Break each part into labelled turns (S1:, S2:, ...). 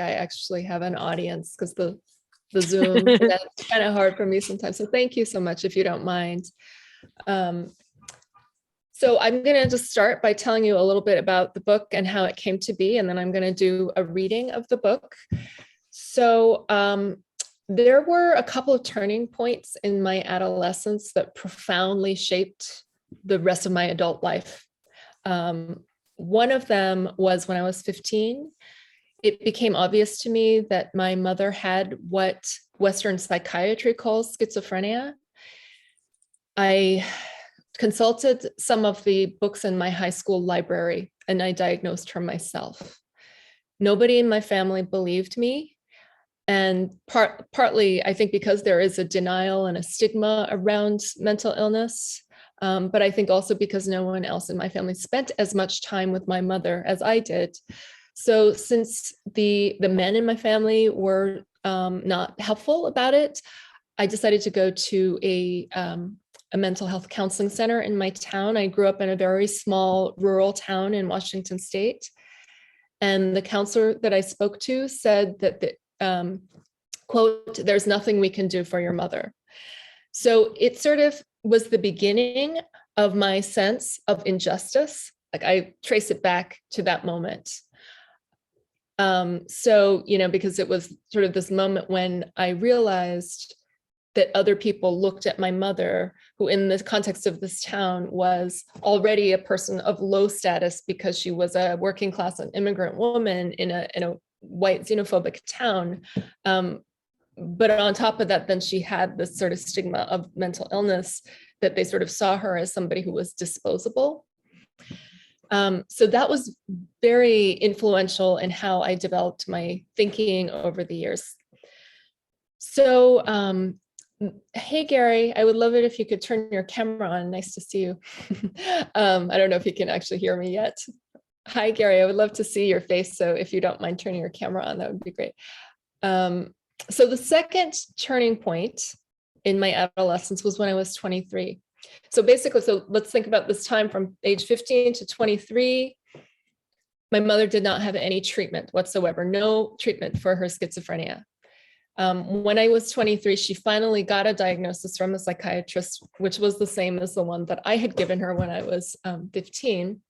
S1: I actually have an audience because the Zoom, that's kind of hard for me sometimes. So thank you so much, if you don't mind. So I'm going to just start by telling you a little bit about the book and how it came to be, and then I'm going to do a reading of the book. So there were a couple of turning points in my adolescence that profoundly shaped the rest of my adult life. One of them was when I was 15. It became obvious to me that my mother had what Western psychiatry calls schizophrenia. I consulted some of the books in my high school library, and I diagnosed her myself. Nobody in my family believed me. And partly, I think, because there is a denial and a stigma around mental illness, but I think also because no one else in my family spent as much time with my mother as I did. So since the men in my family were not helpful about it, I decided to go to a mental health counseling center in my town. I grew up in a very small rural town in Washington State. And the counselor that I spoke to said that, quote, "There's nothing we can do for your mother." So it sort of was the beginning of my sense of injustice. Like, I trace it back to that moment. So, because it was sort of this moment when I realized that other people looked at my mother, who in the context of this town was already a person of low status because she was a working class and immigrant woman in a white xenophobic town. But on top of that, then she had this sort of stigma of mental illness, that they sort of saw her as somebody who was disposable. So that was very influential in how I developed my thinking over the years. So, hey, Gary, I would love it if you could turn your camera on. Nice to see you. I don't know if you can actually hear me yet. Hi, Gary, I would love to see your face. So if you don't mind turning your camera on, that would be great. So the second turning point in my adolescence was when I was 23. So basically, let's think about this time from age 15 to 23. My mother did not have any treatment whatsoever, no treatment for her schizophrenia. When I was 23, she finally got a diagnosis from a psychiatrist, which was the same as the one that I had given her when I was 15.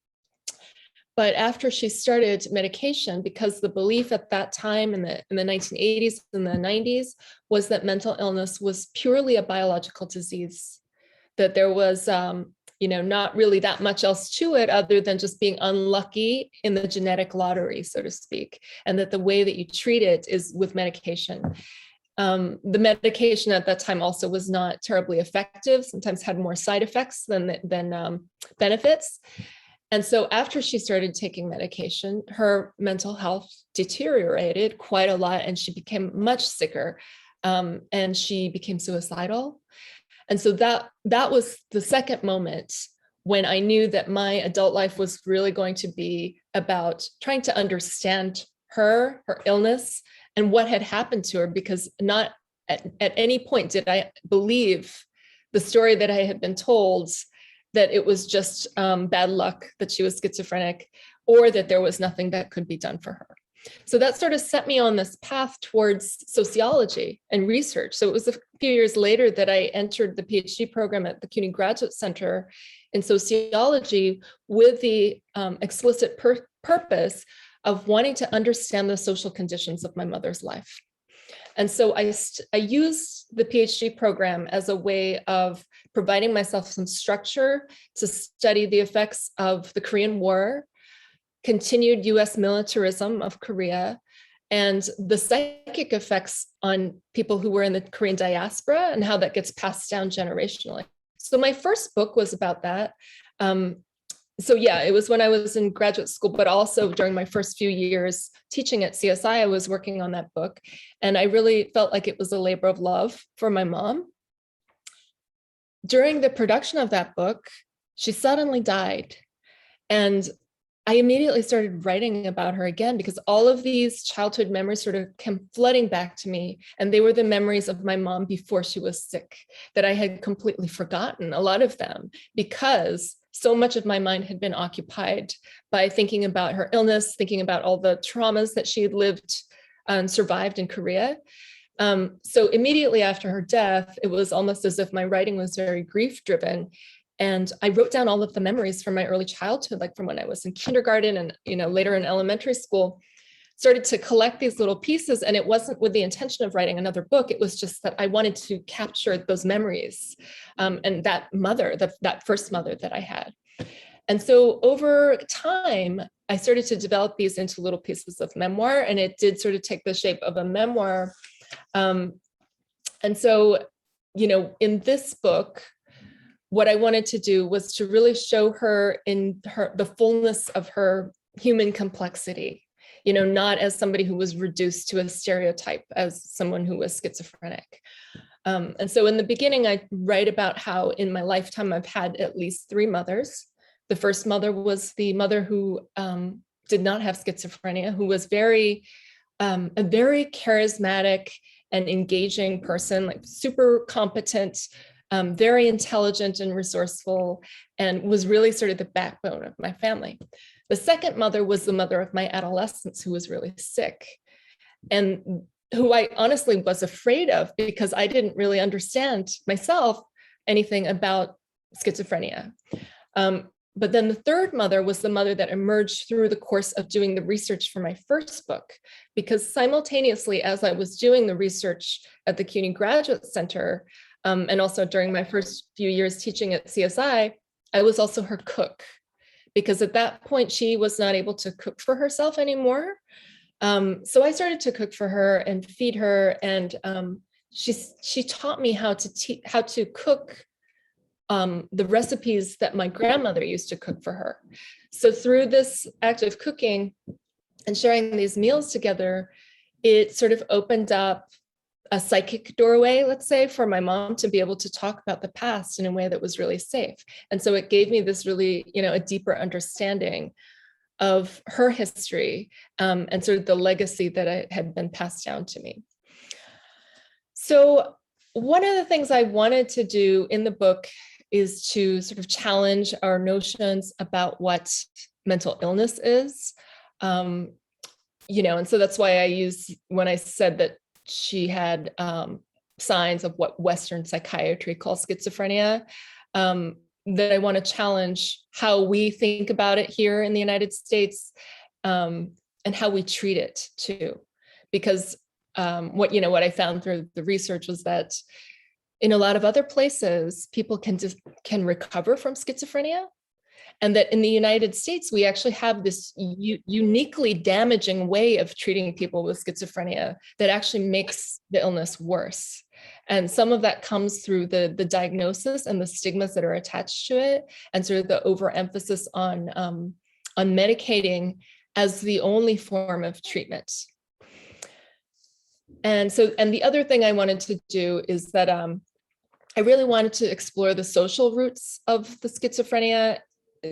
S1: But after she started medication, because the belief at that time in the 1980s and the 90s was that mental illness was purely a biological disease, that there was not really that much else to it other than just being unlucky in the genetic lottery, so to speak, and that the way that you treat it is with medication. The medication at that time also was not terribly effective, sometimes had more side effects than benefits. And so after she started taking medication, her mental health deteriorated quite a lot, and she became much sicker, and she became suicidal. And so that was the second moment when I knew that my adult life was really going to be about trying to understand her illness, and what had happened to her, because not at any point did I believe the story that I had been told, that it was just bad luck that she was schizophrenic, or that there was nothing that could be done for her. So that sort of set me on this path towards sociology and research. So it was a few years later that I entered the PhD program at the CUNY Graduate Center in sociology, with the explicit purpose of wanting to understand the social conditions of my mother's life. And so I used the PhD program as a way of providing myself some structure to study the effects of the Korean War, continued US militarism of Korea, and the psychic effects on people who were in the Korean diaspora, and how that gets passed down generationally. So my first book was about that. So yeah, it was when I was in graduate school, but also during my first few years teaching at CSI, I was working on that book. And I really felt like it was a labor of love for my mom. During the production of that book, she suddenly died. And I immediately started writing about her again, because all of these childhood memories sort of came flooding back to me. And they were the memories of my mom before she was sick, that I had completely forgotten, a lot of them, because so much of my mind had been occupied by thinking about her illness, thinking about all the traumas that she had lived and survived in Korea. So immediately after her death, it was almost as if my writing was very grief driven. And I wrote down all of the memories from my early childhood, like from when I was in kindergarten and, later in elementary school, started to collect these little pieces. And it wasn't with the intention of writing another book. It was just that I wanted to capture those memories and that mother, that first mother that I had. And so over time, I started to develop these into little pieces of memoir, and it did sort of take the shape of a memoir. And so, in this book, what I wanted to do was to really show her in the fullness of her human complexity, not as somebody who was reduced to a stereotype as someone who was schizophrenic. And so in the beginning, I write about how in my lifetime, I've had at least 3 mothers. The first mother was the mother who did not have schizophrenia, who was a very charismatic and engaging person, like super competent, very intelligent and resourceful, and was really sort of the backbone of my family. The second mother was the mother of my adolescence, who was really sick, and who I honestly was afraid of because I didn't really understand myself anything about schizophrenia. But then the third mother was the mother that emerged through the course of doing the research for my first book, because simultaneously as I was doing the research at the CUNY Graduate Center, and also during my first few years teaching at CSI, I was also her cook, because at that point she was not able to cook for herself anymore. So I started to cook for her and feed her, and she taught me how to cook the recipes that my grandmother used to cook for her. So through this act of cooking and sharing these meals together, it sort of opened up a psychic doorway, let's say, for my mom to be able to talk about the past in a way that was really safe. And so it gave me this really, a deeper understanding of her history and sort of the legacy that had been passed down to me. So one of the things I wanted to do in the book is to sort of challenge our notions about what mental illness is. And so that's why I use, when I said that she had signs of what Western psychiatry calls schizophrenia, that I want to challenge how we think about it here in the United States, and how we treat it too. Because what I found through the research was that in a lot of other places, people can recover from schizophrenia, and that in the United States, we actually have this uniquely damaging way of treating people with schizophrenia that actually makes the illness worse. And some of that comes through the diagnosis and the stigmas that are attached to it, and sort of the overemphasis on medicating as the only form of treatment. And the other thing I wanted to do is that I really wanted to explore the social roots of the schizophrenia,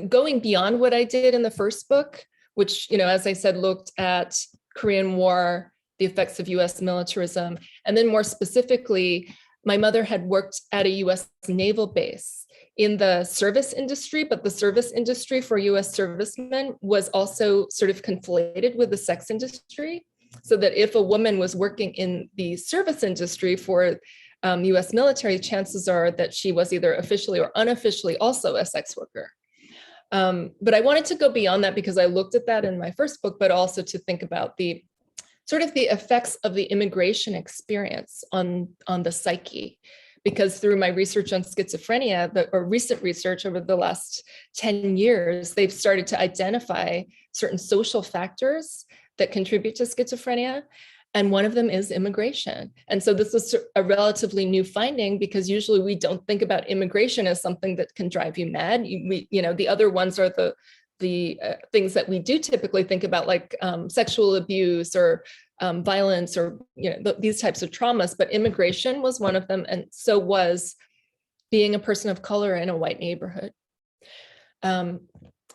S1: going beyond what I did in the first book, which, as I said, looked at Korean War, the effects of US militarism, and then more specifically, my mother had worked at a US naval base in the service industry, but the service industry for US servicemen was also sort of conflated with the sex industry. So that if a woman was working in the service industry for US military, chances are that she was either officially or unofficially also a sex worker. But I wanted to go beyond that because I looked at that in my first book, but also to think about the sort of the effects of the immigration experience on the psyche. Because through my research on schizophrenia, or recent research over the last 10 years, they've started to identify certain social factors that contribute to schizophrenia. And one of them is immigration. And so this is a relatively new finding, because usually we don't think about immigration as something that can drive you mad. The other ones are the things that we do typically think about, like sexual abuse or violence, or these types of traumas. But immigration was one of them, and so was being a person of color in a white neighborhood.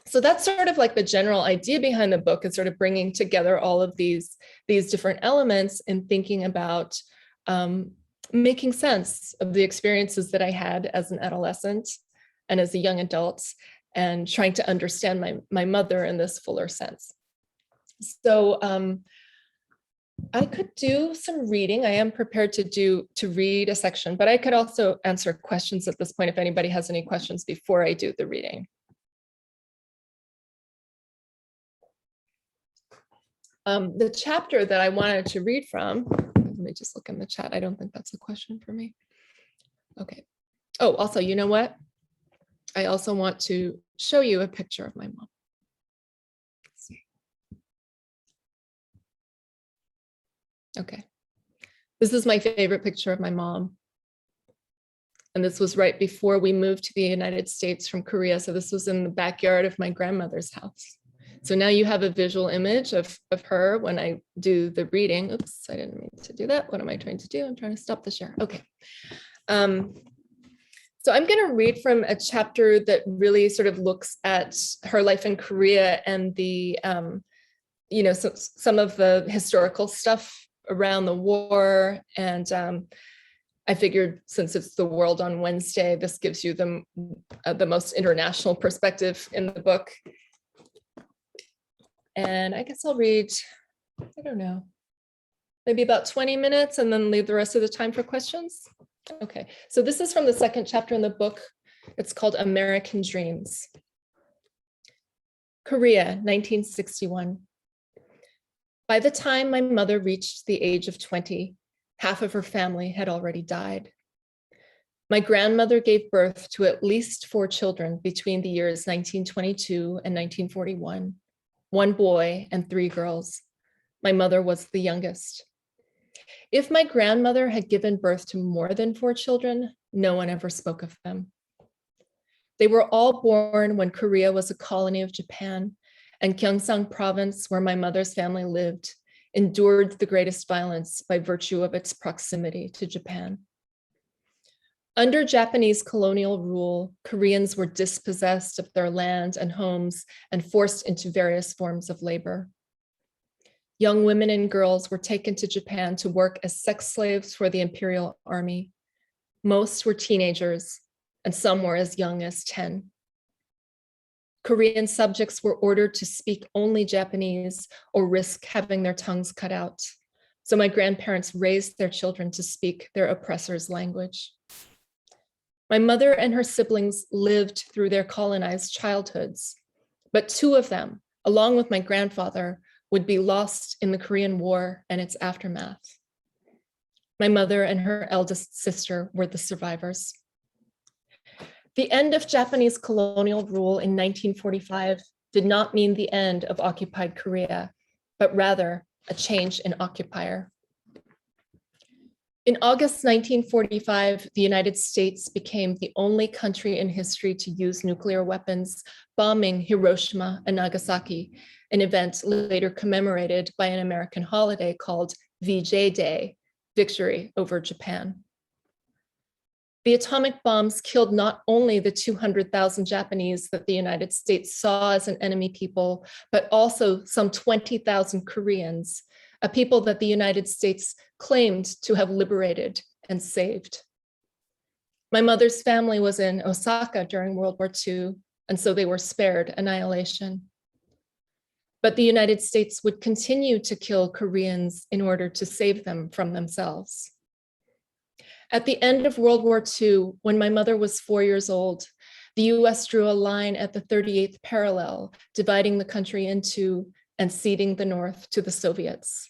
S1: So that's sort of like the general idea behind the book, is sort of bringing together all of these different elements and thinking about making sense of the experiences that I had as an adolescent and as a young adult, and trying to understand my mother in this fuller sense. So I could do some reading. I am prepared to read a section, but I could also answer questions at this point if anybody has any questions before I do the reading. The chapter that I wanted to read from, let me just look in the chat. I don't think that's a question for me. Okay. Oh, also, you know what? I also want to show you a picture of my mom. Let's see. Okay. This is my favorite picture of my mom. And this was right before we moved to the United States from Korea. So this was in the backyard of my grandmother's house. So now you have a visual image of her when I do the reading. Oops, I didn't mean to do that. What am I trying to do? I'm trying to stop the share. Okay. So I'm going to read from a chapter that really sort of looks at her life in Korea and the, some of the historical stuff around the war. And I figured since it's the World on Wednesday, this gives you the most international perspective in the book. And I guess I'll read, I don't know, maybe about 20 minutes and then leave the rest of the time for questions. Okay, so this is from the second chapter in the book. It's called American Dreams. Korea, 1961. By the time my mother reached the age of 20, half of her family had already died. My grandmother gave birth to at least 4 children between the years 1922 and 1941. 1 boy and 3 girls. My mother was the youngest. If my grandmother had given birth to more than 4 children, no one ever spoke of them. They were all born when Korea was a colony of Japan, and Gyeongsang province, where my mother's family lived, endured the greatest violence by virtue of its proximity to Japan. Under Japanese colonial rule, Koreans were dispossessed of their land and homes and forced into various forms of labor. Young women and girls were taken to Japan to work as sex slaves for the Imperial Army. Most were teenagers, and some were as young as 10. Korean subjects were ordered to speak only Japanese or risk having their tongues cut out. So my grandparents raised their children to speak their oppressor's language. My mother and her siblings lived through their colonized childhoods, but 2 of them, along with my grandfather, would be lost in the Korean War and its aftermath. My mother and her eldest sister were the survivors. The end of Japanese colonial rule in 1945 did not mean the end of occupied Korea, but rather a change in occupier. In August 1945, the United States became the only country in history to use nuclear weapons, bombing Hiroshima and Nagasaki, an event later commemorated by an American holiday called VJ Day, Victory over Japan. The atomic bombs killed not only the 200,000 Japanese that the United States saw as an enemy people, but also some 20,000 Koreans, a people that the United States claimed to have liberated and saved. My mother's family was in Osaka during World War II, and so they were spared annihilation. But the United States would continue to kill Koreans in order to save them from themselves. At the end of World War II, when my mother was 4 years old, the US drew a line at the 38th parallel, dividing the country in 2 and ceding the North to the Soviets.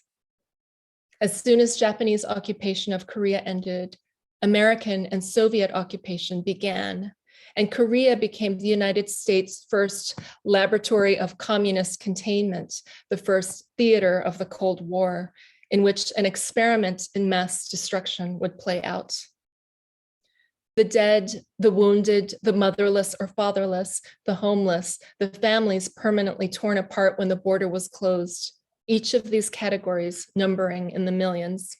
S1: As soon as Japanese occupation of Korea ended, American and Soviet occupation began, and Korea became the United States' first laboratory of communist containment, the first theater of the Cold War, in which an experiment in mass destruction would play out. The dead, the wounded, the motherless or fatherless, the homeless, the families permanently torn apart when the border was closed, each of these categories numbering in the millions.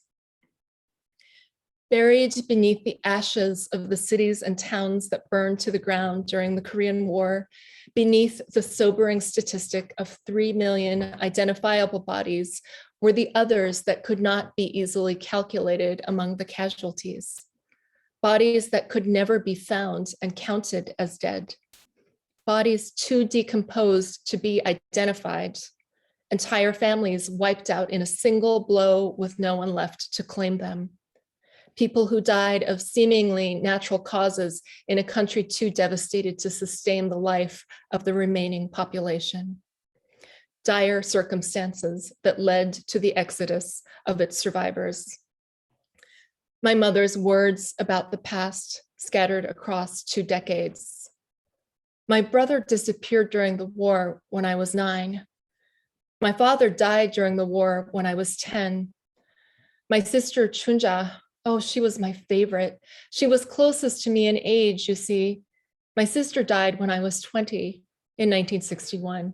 S1: Buried beneath the ashes of the cities and towns that burned to the ground during the Korean War, beneath the sobering statistic of 3 million identifiable bodies, were the others that could not be easily calculated among the casualties. Bodies that could never be found and counted as dead. Bodies too decomposed to be identified, entire families wiped out in a single blow with no one left to claim them. People who died of seemingly natural causes in a country too devastated to sustain the life of the remaining population. Dire circumstances that led to the exodus of its survivors. My mother's words about the past scattered across 2 decades. My brother disappeared during the war when I was 9. My father died during the war when I was 10. My sister Chunja, oh, she was my favorite. She was closest to me in age, you see. My sister died when I was 20 in 1961.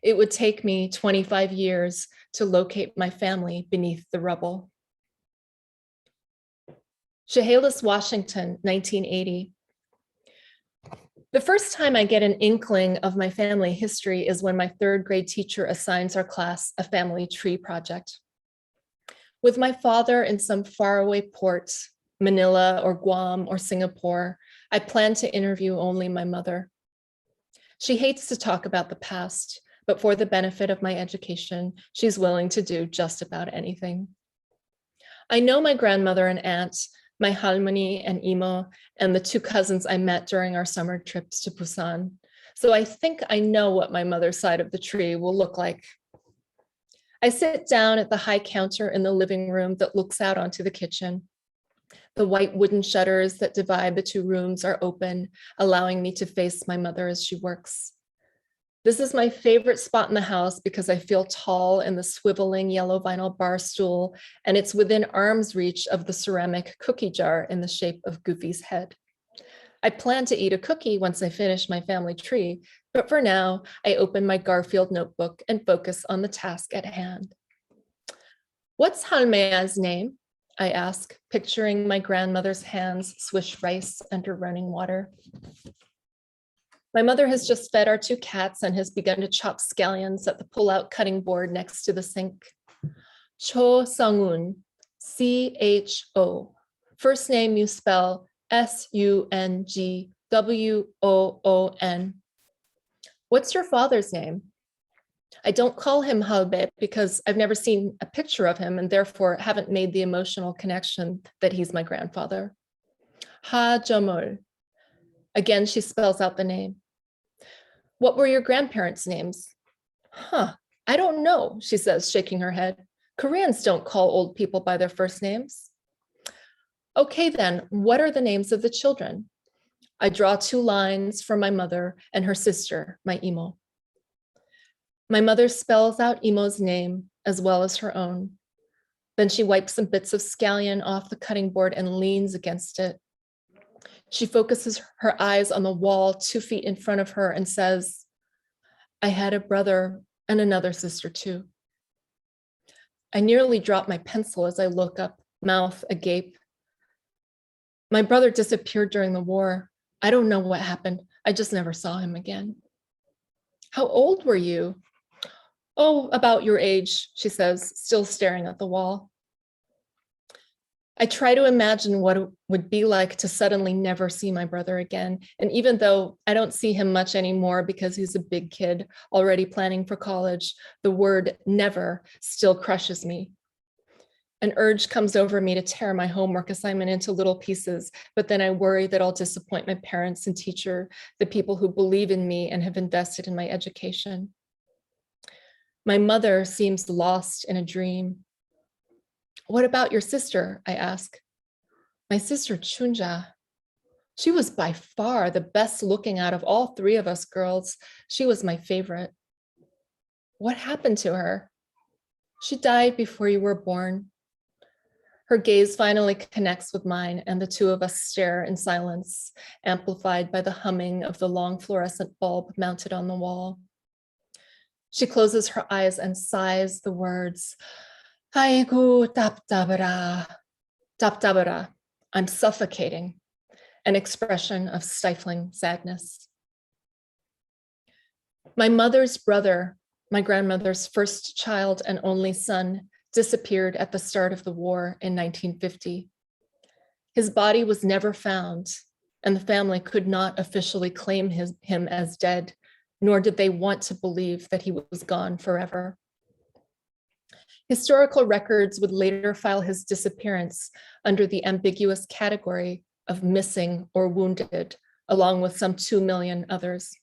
S1: It would take me 25 years to locate my family beneath the rubble. Chehalis, Washington, 1980. The first time I get an inkling of my family history is when my 3rd grade teacher assigns our class a family tree project. With my father in some faraway port, Manila or Guam or Singapore, I plan to interview only my mother. She hates to talk about the past, but for the benefit of my education, she's willing to do just about anything. I know my grandmother and aunt, my halmoni and imo, and the 2 cousins I met during our summer trips to Busan. So I think I know what my mother's side of the tree will look like. I sit down at the high counter in the living room that looks out onto the kitchen. The white wooden shutters that divide the 2 rooms are open, allowing me to face my mother as she works. This is my favorite spot in the house because I feel tall in the swiveling yellow vinyl bar stool, and it's within arm's reach of the ceramic cookie jar in the shape of Goofy's head. I plan to eat a cookie once I finish my family tree, but for now, I open my Garfield notebook and focus on the task at hand. What's Halmea's name? I ask, picturing my grandmother's hands swish rice under running water. My mother has just fed our 2 cats and has begun to chop scallions at the pull-out cutting board next to the sink. Cho Sung-un, C-H-O. First name you spell S-U-N-G-W-O-O-N. What's your father's name? I don't call him Halbe because I've never seen a picture of him and therefore haven't made the emotional connection that he's my grandfather. Ha Jomol. Again, she spells out the name. What were your grandparents' names? I don't know, she says, shaking her head. Koreans don't call old people by their first names. Okay then, what are the names of the children? I draw 2 lines for my mother and her sister, my Imo. My mother spells out Imo's name as well as her own. Then she wipes some bits of scallion off the cutting board and leans against it. She focuses her eyes on the wall 2 feet in front of her and says, I had a brother and another sister too. I nearly drop my pencil as I look up, mouth agape. My brother disappeared during the war. I don't know what happened. I just never saw him again. How old were you? Oh, about your age, she says, still staring at the wall. I try to imagine what it would be like to suddenly never see my brother again. And even though I don't see him much anymore because he's a big kid already planning for college, the word never still crushes me. An urge comes over me to tear my homework assignment into little pieces, but then I worry that I'll disappoint my parents and teacher, the people who believe in me and have invested in my education. My mother seems lost in a dream. What about your sister? I ask. My sister Chunja. She was by far the best looking out of all 3 of us girls. She was my favorite. What happened to her? She died before you were born. Her gaze finally connects with mine, and the 2 of us stare in silence, amplified by the humming of the long fluorescent bulb mounted on the wall. She closes her eyes and sighs the words, Aigu 답답하라, 답답하라, I'm suffocating, an expression of stifling sadness. My mother's brother, my grandmother's first child and only son, disappeared at the start of the war in 1950. His body was never found, and the family could not officially claim him as dead nor did they want to believe that he was gone forever. Historical records would later file his disappearance under the ambiguous category of missing or wounded, along with some 2 million others.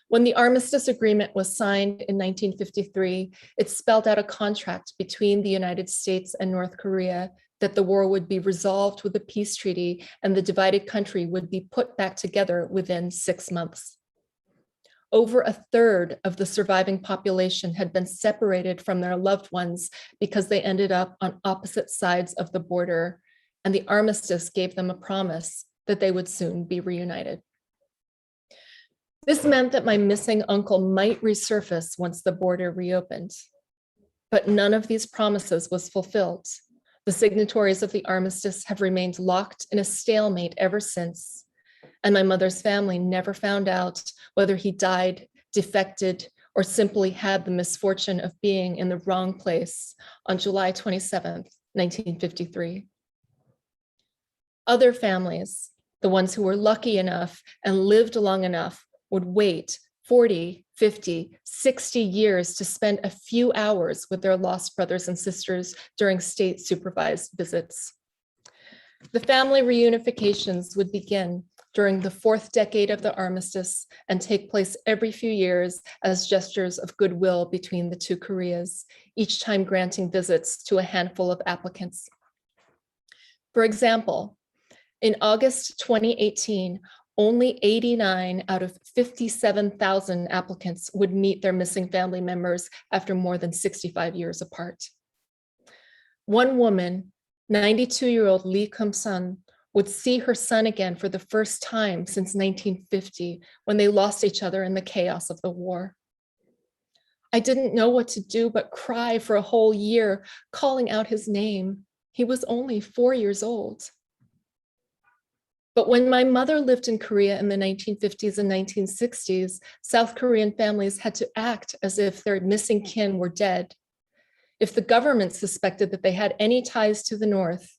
S1: When the Armistice Agreement was signed in 1953, it spelled out a contract between the United States and North Korea that the war would be resolved with a peace treaty and the divided country would be put back together within 6 months. Over a third of the surviving population had been separated from their loved ones because they ended up on opposite sides of the border, and the armistice gave them a promise that they would soon be reunited. This meant that my missing uncle might resurface once the border reopened, but none of these promises was fulfilled. The signatories of the armistice have remained locked in a stalemate ever since, and my mother's family never found out whether he died, defected, or simply had the misfortune of being in the wrong place on July 27th, 1953. Other families, the ones who were lucky enough and lived long enough, would wait 40, 50, 60 years to spend a few hours with their lost brothers and sisters during state-supervised visits. The family reunifications would begin during the 4th decade of the armistice and take place every few years as gestures of goodwill between the two Koreas, each time granting visits to a handful of applicants. For example, in August 2018, only 89 out of 57,000 applicants would meet their missing family members after more than 65 years apart. One woman, 92-year-old Lee Kum-sun, would see her son again for the first time since 1950, when they lost each other in the chaos of the war. I didn't know what to do but cry for a whole year, calling out his name. He was only 4 years old. But when my mother lived in Korea in the 1950s and 1960s, South Korean families had to act as if their missing kin were dead. If the government suspected that they had any ties to the North,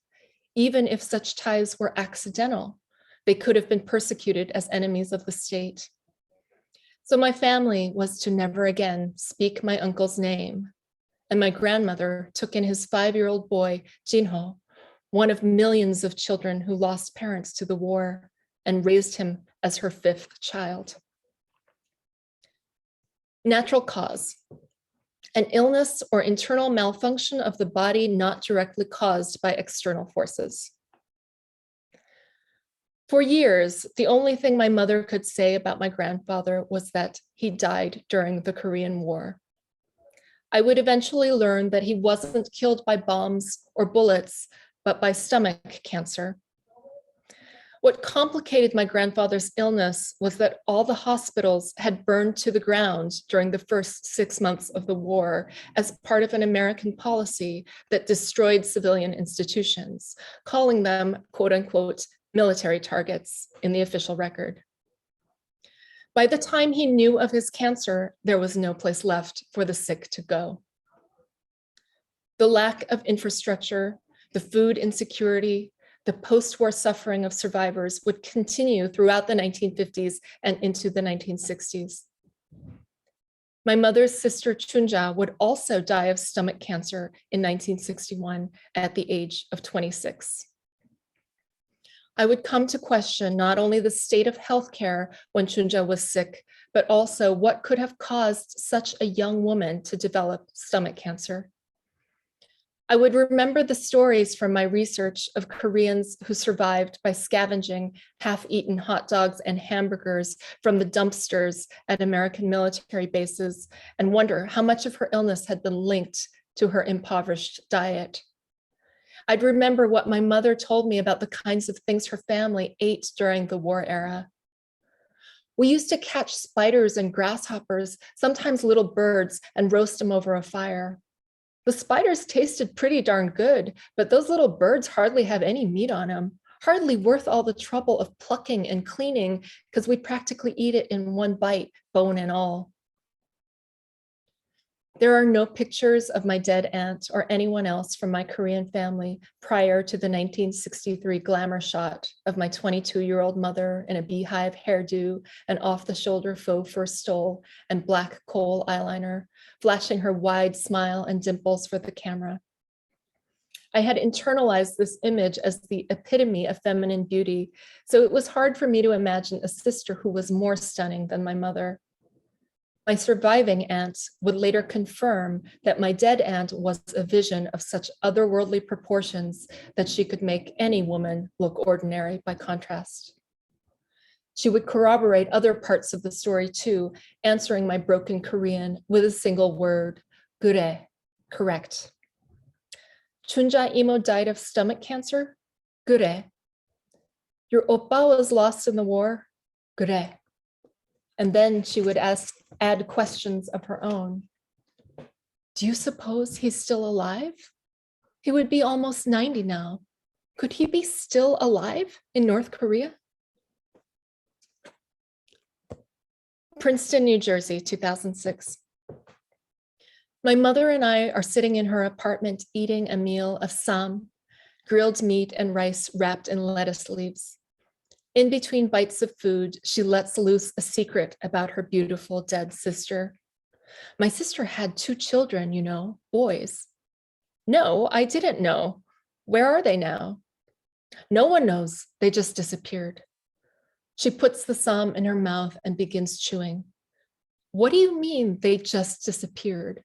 S1: even if such ties were accidental, they could have been persecuted as enemies of the state. So my family was to never again speak my uncle's name. And my grandmother took in his 5-year-old boy, Jinho, one of millions of children who lost parents to the war, and raised him as her 5th child. Natural cause: an illness or internal malfunction of the body not directly caused by external forces. For years, the only thing my mother could say about my grandfather was that he died during the Korean War. I would eventually learn that he wasn't killed by bombs or bullets, but by stomach cancer. What complicated my grandfather's illness was that all the hospitals had burned to the ground during the first 6 months of the war as part of an American policy that destroyed civilian institutions, calling them, quote unquote, military targets in the official record. By the time he knew of his cancer, there was no place left for the sick to go. The lack of infrastructure, the food insecurity, the post-war suffering of survivors would continue throughout the 1950s and into the 1960s. My mother's sister Chunja would also die of stomach cancer in 1961 at the age of 26. I would come to question not only the state of healthcare when Chunja was sick, but also what could have caused such a young woman to develop stomach cancer. I would remember the stories from my research of Koreans who survived by scavenging half-eaten hot dogs and hamburgers from the dumpsters at American military bases and wonder how much of her illness had been linked to her impoverished diet. I'd remember what my mother told me about the kinds of things her family ate during the war era. We used to catch spiders and grasshoppers, sometimes little birds, and roast them over a fire. The spiders tasted pretty darn good, but those little birds hardly have any meat on them, hardly worth all the trouble of plucking and cleaning because we'd practically eat it in one bite, bone and all. There are no pictures of my dead aunt or anyone else from my Korean family prior to the 1963 glamour shot of my 22-year-old mother in a beehive hairdo and off-the-shoulder faux fur stole and black kohl eyeliner, flashing her wide smile and dimples for the camera. I had internalized this image as the epitome of feminine beauty, so it was hard for me to imagine a sister who was more stunning than my mother. My surviving aunts would later confirm that my dead aunt was a vision of such otherworldly proportions that she could make any woman look ordinary by contrast. She would corroborate other parts of the story too, answering my broken Korean with a single word, 그래, correct. Chunja Imo died of stomach cancer? 그래. Your oppa was lost in the war? 그래. And then she would add questions of her own. Do you suppose he's still alive? He would be almost 90 now. Could he be still alive in North Korea? Princeton, New Jersey, 2006. My mother and I are sitting in her apartment eating a meal of sam, grilled meat and rice wrapped in lettuce leaves. In between bites of food, she lets loose a secret about her beautiful dead sister. My sister had 2 children, you know, boys. No, I didn't know. Where are they now? No one knows. They just disappeared. She puts the sam in her mouth and begins chewing. What do you mean they just disappeared?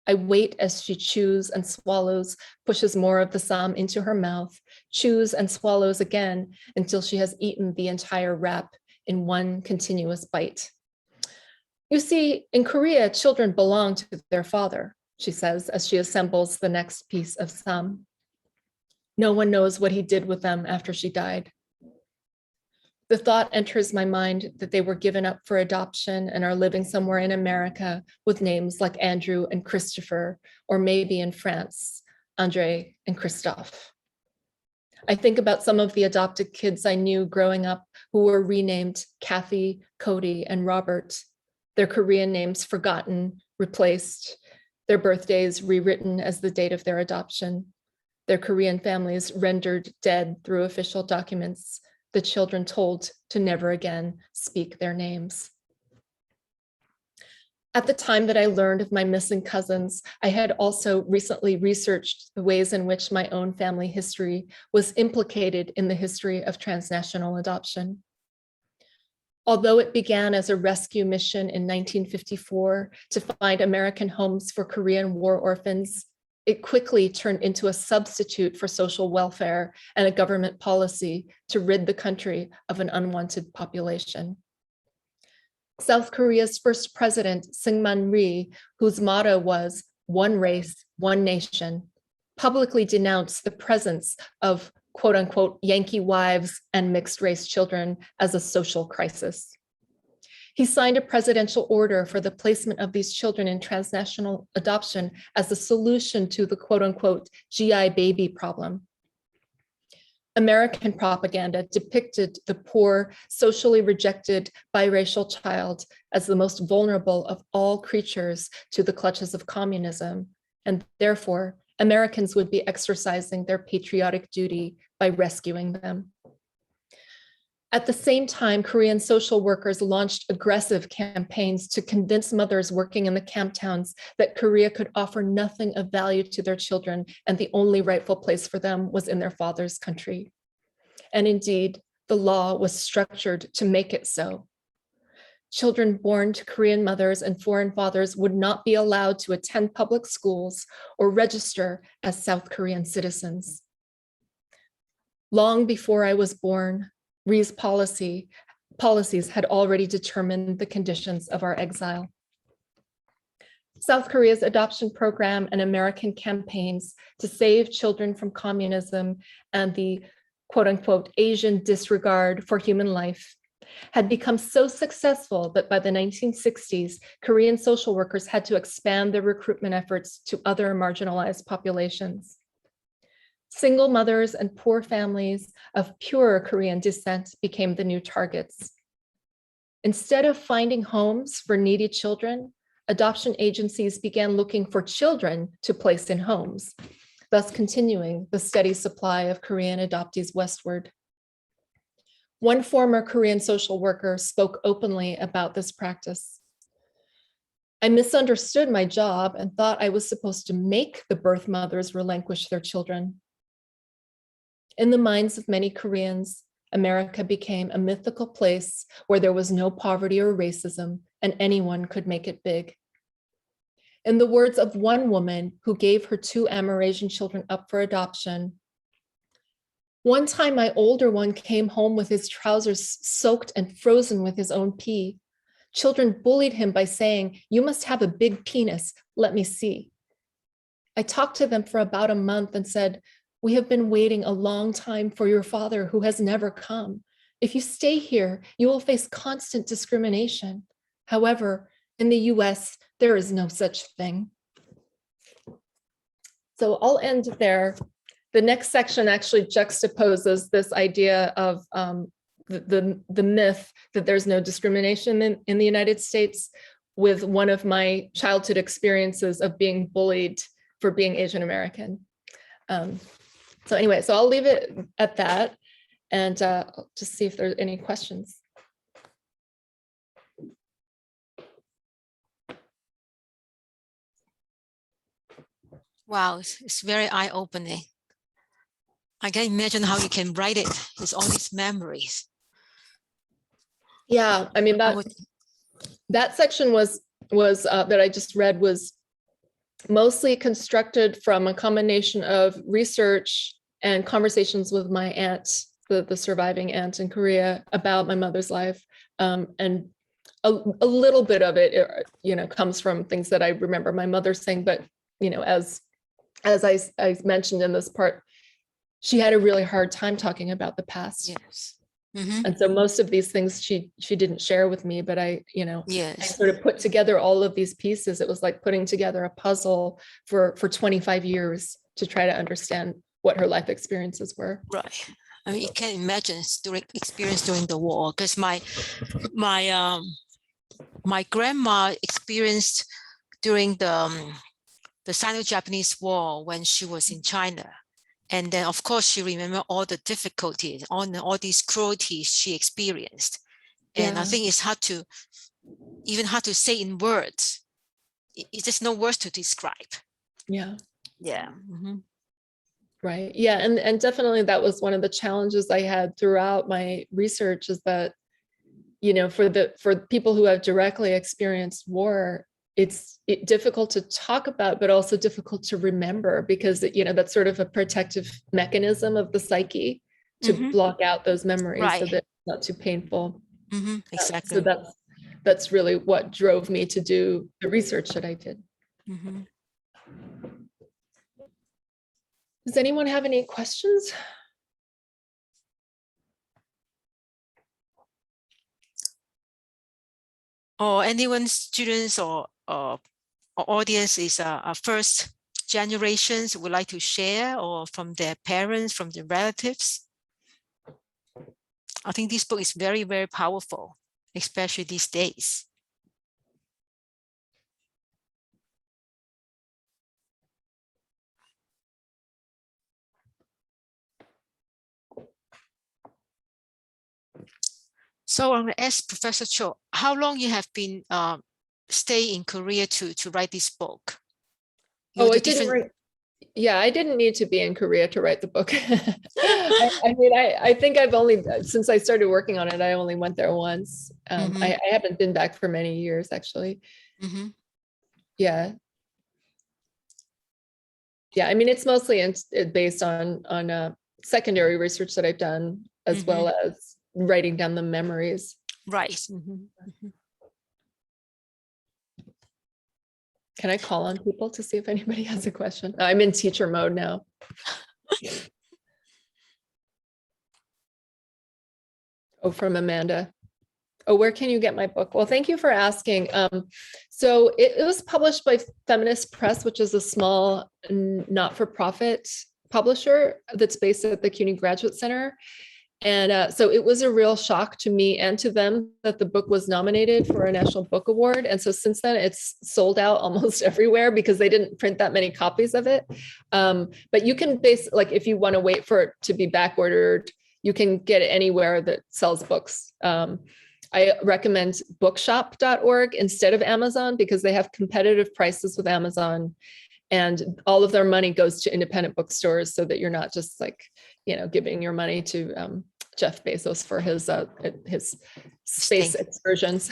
S1: I wait as she chews and swallows, pushes more of the sam into her mouth, chews and swallows again until she has eaten the entire wrap in one continuous bite. You see, in Korea, children belong to their father, she says as she assembles the next piece of sam. No one knows what he did with them after she died. The thought enters my mind that they were given up for adoption and are living somewhere in America with names like Andrew and Christopher, or maybe in France, Andre and Christophe. I think about some of the adopted kids I knew growing up who were renamed Kathy, Cody, and Robert, their Korean names forgotten, replaced, their birthdays rewritten as the date of their adoption, their Korean families rendered dead through official documents, the children told to never again speak their names. At the time that I learned of my missing cousins, I had also recently researched the ways in which my own family history was implicated in the history of transnational adoption. Although it began as a rescue mission in 1954 to find American homes for Korean war orphans, it quickly turned into a substitute for social welfare and a government policy to rid the country of an unwanted population. South Korea's first president, Syngman Rhee, whose motto was "One race, one nation," publicly denounced the presence of quote unquote Yankee wives and mixed race children as a social crisis. He signed a presidential order for the placement of these children in transnational adoption as a solution to the quote unquote GI baby problem. American propaganda depicted the poor, socially rejected biracial child as the most vulnerable of all creatures to the clutches of communism, and therefore Americans would be exercising their patriotic duty by rescuing them. At the same time, Korean social workers launched aggressive campaigns to convince mothers working in the camp towns that Korea could offer nothing of value to their children and the only rightful place for them was in their father's country. And indeed, the law was structured to make it so. Children born to Korean mothers and foreign fathers would not be allowed to attend public schools or register as South Korean citizens. Long before I was born, Rhee's policies had already determined the conditions of our exile. South Korea's adoption program and American campaigns to save children from communism and the quote unquote Asian disregard for human life had become so successful that by the 1960s, Korean social workers had to expand their recruitment efforts to other marginalized populations. Single mothers and poor families of pure Korean descent became the new targets. Instead of finding homes for needy children, adoption agencies began looking for children to place in homes, thus continuing the steady supply of Korean adoptees westward. One former Korean social worker spoke openly about this practice. I misunderstood my job and thought I was supposed to make the birth mothers relinquish their children. In the minds of many Koreans, America became a mythical place where there was no poverty or racism, and anyone could make it big. In the words of one woman who gave her 2 Amerasian children up for adoption, "One time my older one came home with his trousers soaked and frozen with his own pee. Children bullied him by saying, 'You must have a big penis, let me see.' I talked to them for about a month and said, 'We have been waiting a long time for your father who has never come. If you stay here, you will face constant discrimination. However, in the US, there is no such thing.'" So I'll end there. The next section actually juxtaposes this idea of the myth that there's no discrimination in the United States with one of my childhood experiences of being bullied for being Asian American. So anyway, so I'll leave it at that and just see if there's any questions.
S2: Wow, it's very eye-opening. I can imagine how you can write it with all these memories.
S1: Yeah, I mean that section was that I just read was mostly constructed from a combination of research and conversations with my aunt, the surviving aunt in Korea, about my mother's life, and a little bit of it, comes from things that I remember my mother saying. But as I mentioned in this part, she had a really hard time talking about the past.
S2: Yes. Mm-hmm.
S1: And so most of these things she didn't share with me, but I
S2: Yes.
S1: sort of put together all of these pieces. It was like putting together a puzzle for 25 years to try to understand what her life experiences were.
S2: Right. I mean, you can imagine experience during the war, because my grandma experienced during the Sino-Japanese War when she was in China. And then, of course, she remembered all the difficulties, all these cruelties she experienced. And I think it's hard to say in words. It's just no words to describe.
S1: Yeah.
S2: Yeah. Mm-hmm.
S1: Right. Yeah. And definitely that was one of the challenges I had throughout my research, is that, for people who have directly experienced war, it's difficult to talk about, but also difficult to remember, because that's sort of a protective mechanism of the psyche to
S2: Mm-hmm.
S1: block out those memories,
S2: right.
S1: so that it's not too painful.
S2: Mm-hmm. Exactly.
S1: So that's really what drove me to do the research that I did.
S2: Mm-hmm.
S1: Does anyone have any questions?
S2: Or anyone, students or audience is a first generations would like to share, or from their parents, from their relatives? I think this book is very, very powerful, especially these days. So I'm going to ask Professor Cho, how long you have been stay in Korea to write this book?
S1: I didn't need to be in Korea to write the book. I think I've only, since I started working on it, I only went there once.
S2: Mm-hmm.
S1: I haven't been back for many years, actually.
S2: Mm-hmm.
S1: Yeah. Yeah, I mean, it's mostly based on secondary research that I've done, as
S2: Mm-hmm.
S1: well as writing down the memories.
S2: Right. Mm-hmm. Mm-hmm.
S1: Can I call on people to see if anybody has a question? I'm in teacher mode now. Oh, from Amanda. Oh, where can you get my book? Well, thank you for asking. So it was published by Feminist Press, which is a small not-for-profit publisher that's based at the CUNY Graduate Center. And so it was a real shock to me and to them that the book was nominated for a National Book Award. And so since then, it's sold out almost everywhere because they didn't print that many copies of it. But you can like if you want to wait for it to be back ordered, you can get it anywhere that sells books. I recommend bookshop.org instead of Amazon because they have competitive prices with Amazon. And all of their money goes to independent bookstores so that you're not just like, giving your money to Jeff Bezos for his space excursions.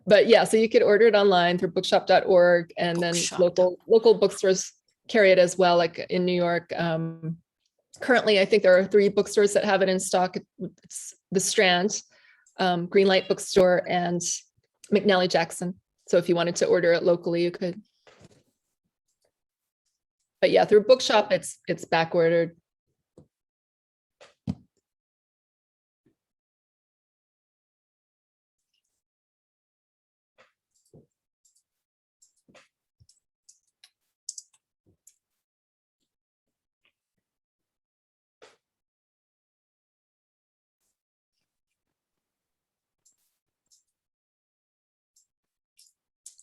S1: But yeah, so you could order it online through bookshop.org, and then local bookstores carry it as well, like in New York. Currently, I think there are 3 bookstores that have it in stock. It's the Strand, Greenlight Bookstore, and McNally Jackson. So if you wanted to order it locally, you could. But yeah, through Bookshop, it's back ordered.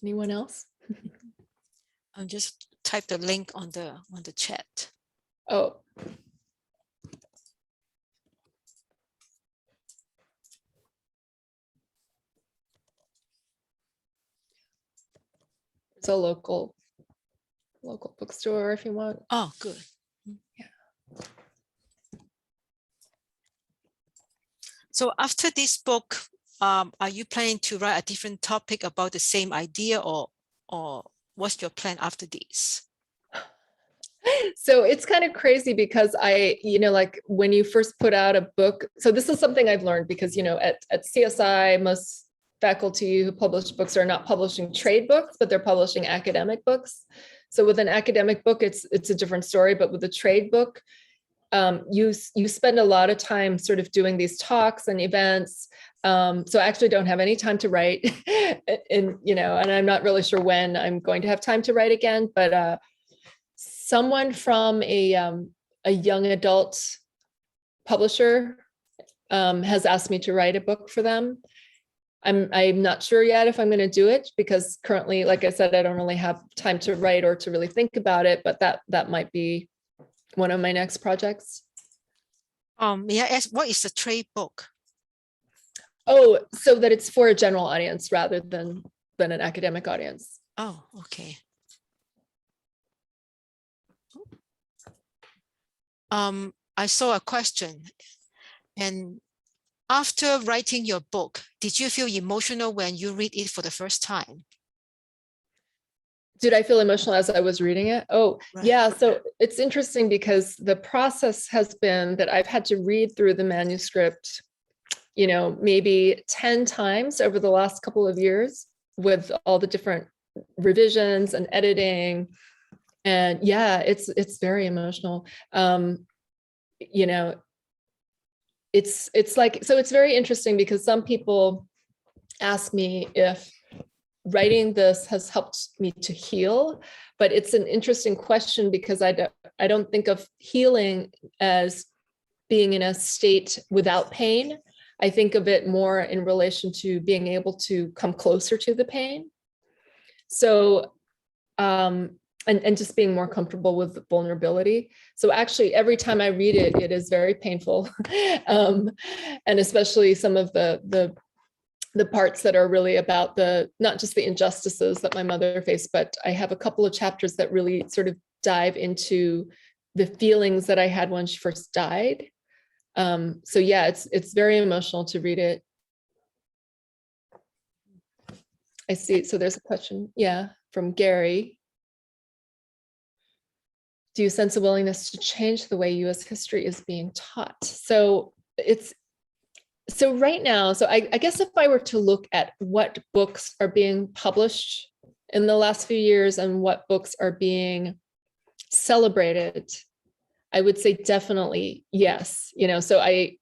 S1: Anyone else?
S2: I'll just type the link on the chat.
S1: Oh. It's a local bookstore if you want.
S2: Oh, good.
S1: Yeah.
S2: So after this book, are you planning to write a different topic about the same idea, or what's your plan after this?
S1: So it's kind of crazy because like when you first put out a book, so this is something I've learned because, at CSI, most faculty who publish books are not publishing trade books, but they're publishing academic books. So with an academic book, it's a different story, but with a trade book, you spend a lot of time sort of doing these talks and events. So I actually don't have any time to write and I'm not really sure when I'm going to have time to write again, but someone from a young adult publisher has asked me to write a book for them. I'm not sure yet if I'm going to do it because currently, like I said, I don't really have time to write or to really think about it, but that might be one of my next projects.
S2: May I ask, what is a trade book?
S1: Oh, so that it's for a general audience rather than an academic audience.
S2: Oh, okay. I saw a question, and after writing your book, did you feel emotional when you read it for the first time?
S1: Did I feel emotional as I was reading it? Oh,
S2: Right.
S1: Yeah. So it's interesting because the process has been that I've had to read through the manuscript, maybe 10 times over the last couple of years with all the different revisions and editing. And yeah, it's very emotional. It's like, so it's very interesting because some people ask me if writing this has helped me to heal, but it's an interesting question because I don't think of healing as being in a state without pain. I think of it more in relation to being able to come closer to the pain. So, and just being more comfortable with vulnerability. So actually, every time I read it, it is very painful, and especially some of the parts that are really about not just the injustices that my mother faced, but I have a couple of chapters that really sort of dive into the feelings that I had when she first died. So yeah, it's very emotional to read it. I see. So there's a question, from Gary. Do you sense a willingness to change the way U.S. history is being taught? So right now, I guess if I were to look at what books are being published in the last few years and what books are being celebrated, I would say definitely yes. So I,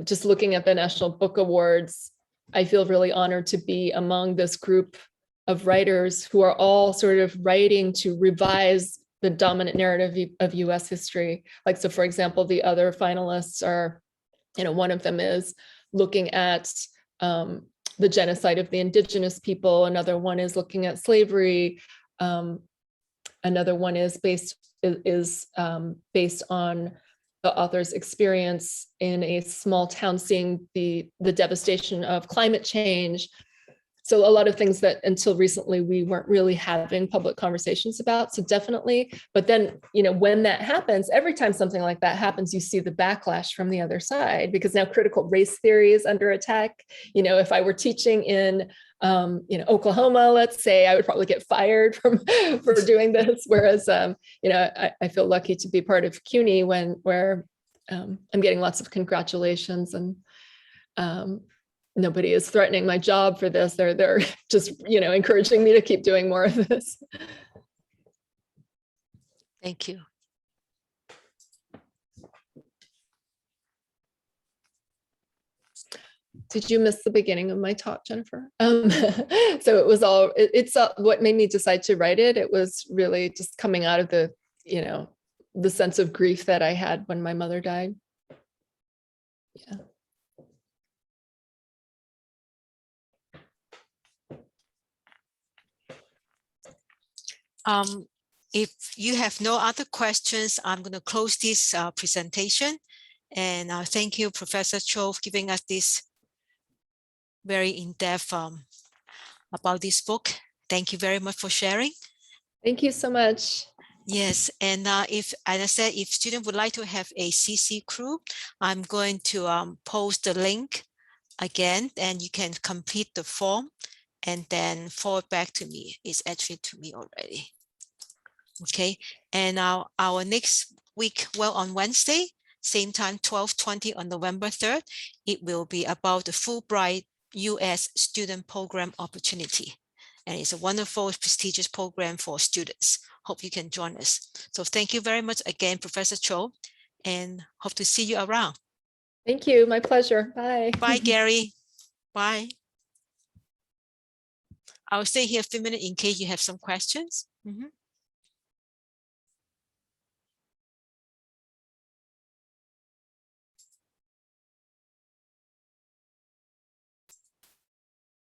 S1: just looking at the National Book Awards, I feel really honored to be among this group of writers who are all sort of writing to revise the dominant narrative of US history. Like, so for example, the other finalists are, one of them is looking at the genocide of the indigenous people. Another one is looking at slavery. Another one is based on the author's experience in a small town, seeing the devastation of climate change. So a lot of things that until recently we weren't really having public conversations about. So definitely, but then, when that happens, every time something like that happens, you see the backlash from the other side, because now critical race theory is under attack. If I were teaching in Oklahoma, let's say, I would probably get fired for doing this. Whereas, I feel lucky to be part of CUNY where I'm getting lots of congratulations, and nobody is threatening my job for this. They're just, encouraging me to keep doing more of this.
S2: Thank you.
S1: Did you miss the beginning of my talk, Jennifer? So it was it's what made me decide to write it. It was really just coming out of the sense of grief that I had when my mother died. Yeah.
S2: If you have no other questions, I'm going to close this presentation. And thank you, Professor Cho, for giving us this very in-depth about this book. Thank you very much for sharing.
S1: Thank you so much.
S2: Yes, and as I said, if students would like to have a CC crew, I'm going to post the link again, and you can complete the form and then forward back to me. It's actually to me already. Okay, and our next week, well, on Wednesday, same time, 12:20 on November 3rd, it will be about the Fulbright US student program opportunity. And it's a wonderful, prestigious program for students. Hope you can join us. So thank you very much again, Professor Cho, and hope to see you around.
S1: Thank you. My pleasure. Bye.
S2: Bye, Gary. Bye. I'll stay here a few minutes in case you have some questions. Mm-hmm.